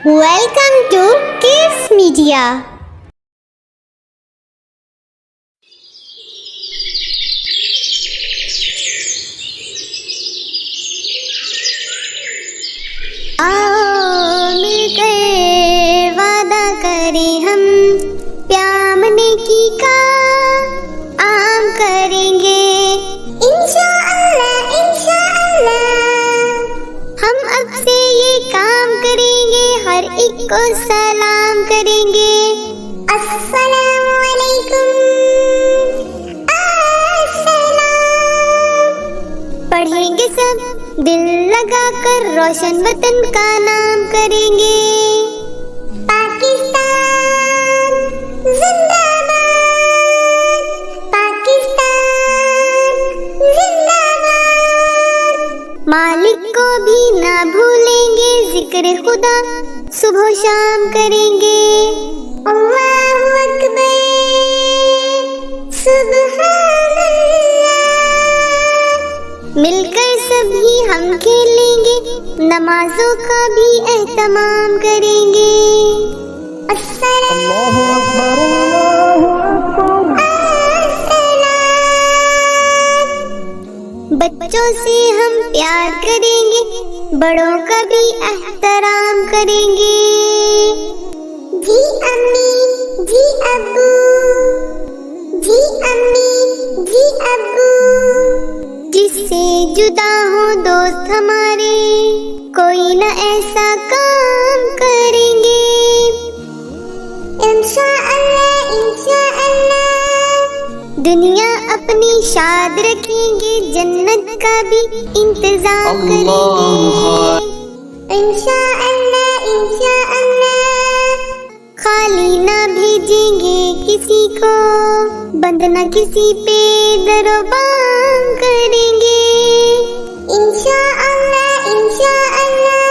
Welcome to Kids Media. आओ मिलकर वादा करें हम, प्यार नेकी का आम करेंगे इंशाअल्लाह इंशाअल्लाह। हम अब से ये काम करेंगे, हर एक को सलाम करेंगे। अस्सलामु अलैकुम अस्सलाम। पढ़ेंगे सब दिल लगाकर, रोशन वतन का नाम करेंगे। पाकिस्तान जिंदाबाद, पाकिस्तान जिंदाबाद। मालिक को भी ना भूलेंगे, जिक्र खुदा सुबह शाम करेंगे। अल्लाहु अकबर सुबहानल्लाह। मिलकर सभी हम खेलेंगे, नमाजों का भी एहतमाम करेंगे। अस्सलामु अस्सलाम। बच्चों से हम प्यार करेंगे, बड़ों का भी एहतराम करेंगे। जी अम्मी जी अब्बू, जी अम्मी जी अब्बू। जिससे जुदा हो दोस्त हमारे, कोई न ऐसा काम करेंगे इंशाअल्लाह इंशाअल्लाह। दुनिया अपनी शाद रखेंगे, जन्नत का भी इंतजाम करेंगे इंशाअल्लाह इंशाअल्लाह। खाली ना भेजेंगे किसी को, बंद न किसी पे दरबार करेंगे इंशाअल्लाह इंशाअल्लाह।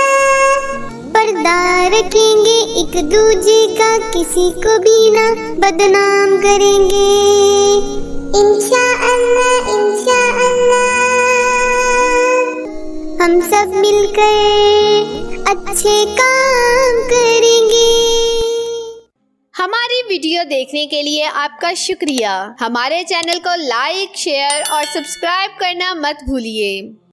पर्दा रखेंगे एक दूजे का, किसी को भी ना बदनाम करेंगे इंशाअल्लाह इंशाअल्लाह। हम सब मिलकर अच्छे काम करेंगे। हमारी वीडियो देखने के लिए आपका शुक्रिया। हमारे चैनल को लाइक, शेयर और सब्सक्राइब करना मत भूलिए।